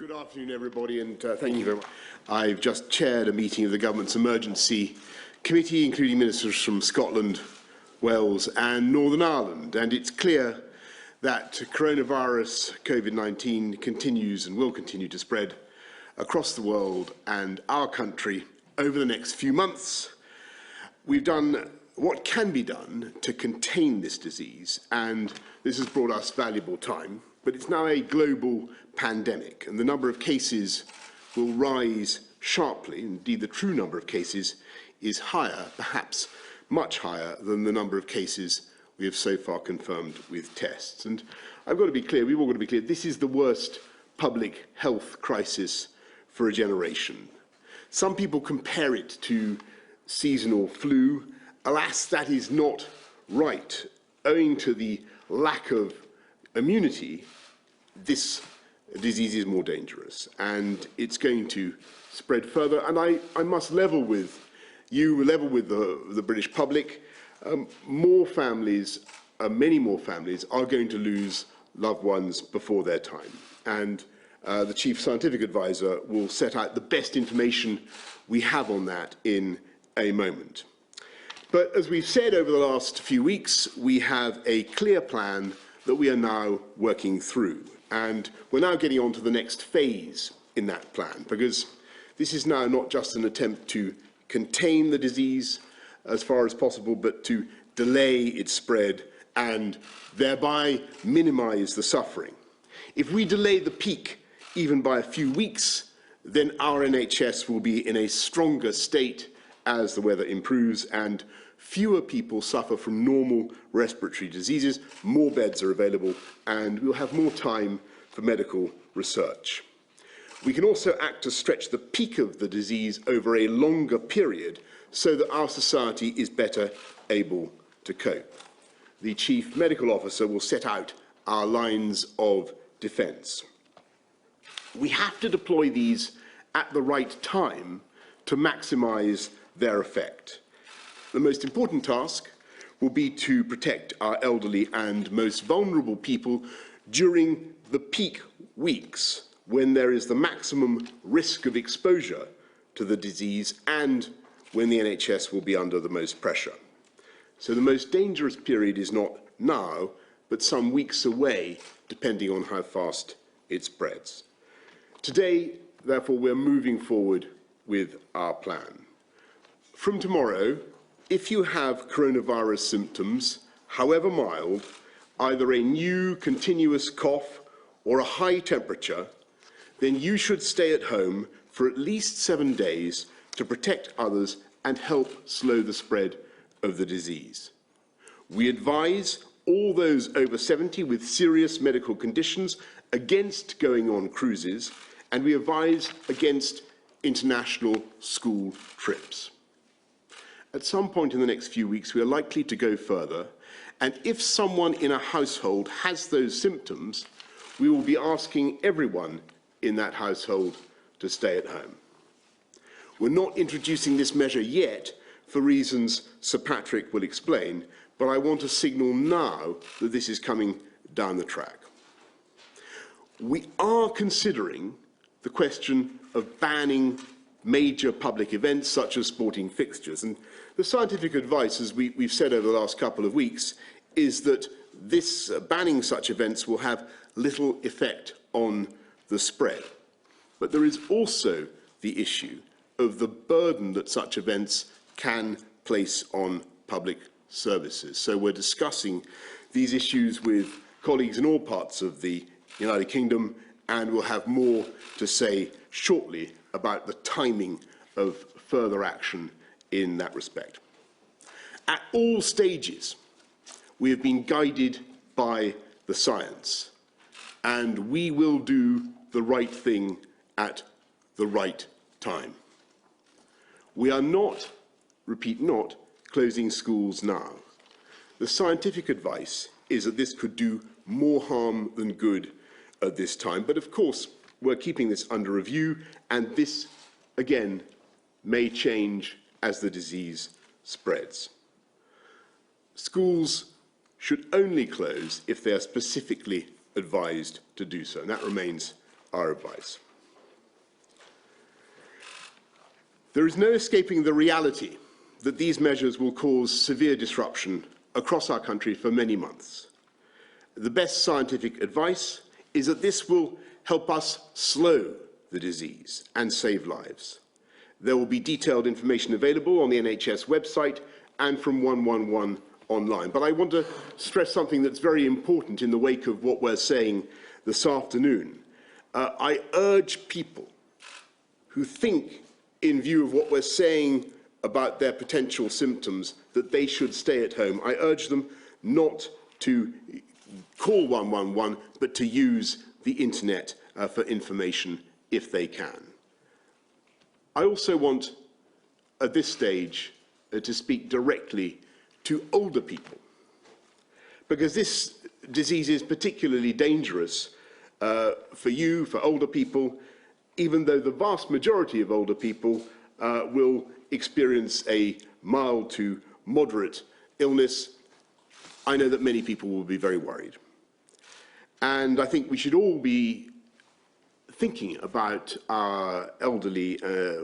Good afternoon, everybody, and thank you very much. I've just chaired a meeting of the Government's Emergency Committee, including ministers from Scotland, Wales and Northern Ireland, and it's clear that coronavirus COVID-19 continues and will continue to spread across the world and our country over the next few months. We've done what can be done to contain this disease, and this has brought us valuable time, but it's now a global pandemic, and the number of cases will rise sharply. Indeed, the true number of cases is higher, perhaps much higher, than the number of cases we have so far confirmed with tests. And I've got to be clear, we've all got to be clear, this is the worst public health crisis for a generation. Some people compare it to seasonal flu. Alas, that is not right. Owing to the lack of immunity, this disease is more dangerous and it's going to spread further. And I must level with you, level with the British public. More families, many more families, are going to lose loved ones before their time. And the Chief Scientific Advisor will set out the best information we have on that in a moment. But as we've said over the last few weeks, we have a clear plan that we are now working through. And we're now getting on to the next phase in that plan, because this is now not just an attempt to contain the disease as far as possible, but to delay its spread and thereby minimize the suffering. If we delay the peak even by a few weeks, then our NHS will be in a stronger state as the weather improves and fewer people suffer from normal respiratory diseases, more beds are available, and we'll have more time for medical research. We can also act to stretch the peak of the disease over a longer period so that our society is better able to cope. The Chief Medical Officer will set out our lines of defence. We have to deploy these at the right time to maximise their effect. The most important task will be to protect our elderly and most vulnerable people during the peak weeks when there is the maximum risk of exposure to the disease and when the NHS will be under the most pressure. So the most dangerous period is not now, but some weeks away, depending on how fast it spreads. Today, therefore, we're moving forward with our plan. From tomorrow, if you have coronavirus symptoms, however mild, either a new continuous cough or a high temperature, then you should stay at home for at least 7 days to protect others and help slow the spread of the disease. We advise all those over 70 with serious medical conditions against going on cruises, and we advise against international school trips. At some point in the next few weeks, we are likely to go further, and if someone in a household has those symptoms, we will be asking everyone in that household to stay at home. We're not introducing this measure yet for reasons Sir Patrick will explain, but I want to signal now that this is coming down the track. We are considering the question of banning major public events such as sporting fixtures, and the scientific advice, as we've said over the last couple of weeks, is that this banning such events will have little effect on the spread. But there is also the issue of the burden that such events can place on public services. So we're discussing these issues with colleagues in all parts of the United Kingdom, and we'll have more to say shortly about the timing of further action in that respect. At all stages, we have been guided by the science, and we will do the right thing at the right time. We are not, repeat not, closing schools now. The scientific advice is that this could do more harm than good at this time, but of course we're keeping this under review, and this again may change as the disease spreads. Schools should only close if they are specifically advised to do so, and that remains our advice. There is no escaping the reality that these measures will cause severe disruption across our country for many months. The best scientific advice is that this will help us slow the disease and save lives. There will be detailed information available on the NHS website and from 111 online. But I want to stress something that's very important in the wake of what we're saying this afternoon. I urge people who think, in view of what we're saying about their potential symptoms, that they should stay at home. I urge them not to call 111, but to use the internet for information if they can. I also want, at this stage, to speak directly to older people, because this disease is particularly dangerous for you, for older people, even though the vast majority of older people will experience a mild to moderate illness. I know that many people will be very worried. And I think we should all be thinking about our elderly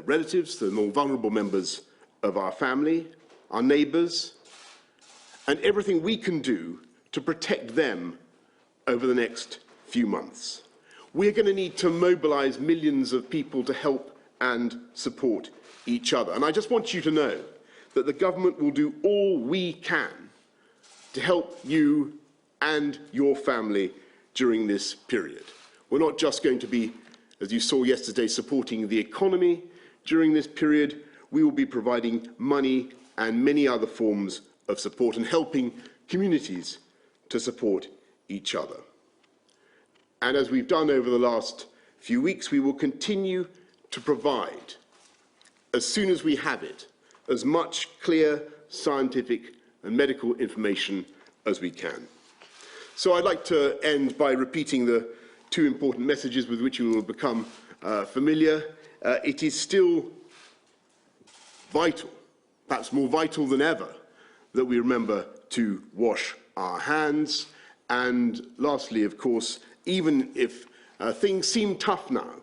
relatives, the more vulnerable members of our family, our neighbours, and everything we can do to protect them over the next few months. We're going to need to mobilise millions of people to help and support each other. And I just want you to know that the government will do all we can to help you and your family during this period. We're not just going to be, as you saw yesterday, supporting the economy during this period. We will be providing money and many other forms of support and helping communities to support each other. And as we've done over the last few weeks, we will continue to provide, as soon as we have it, as much clear scientific and medical information as we can. So I'd like to end by repeating the two important messages with which you will become familiar. It is still vital, perhaps more vital than ever, that we remember to wash our hands. And lastly, of course, even if things seem tough now,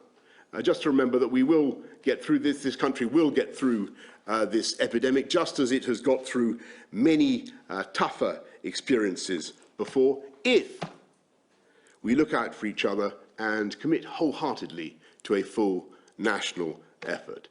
just to remember that we will get through this. This country will get through this epidemic, just as it has got through many tougher experiences before, if we look out for each other and commit wholeheartedly to a full national effort.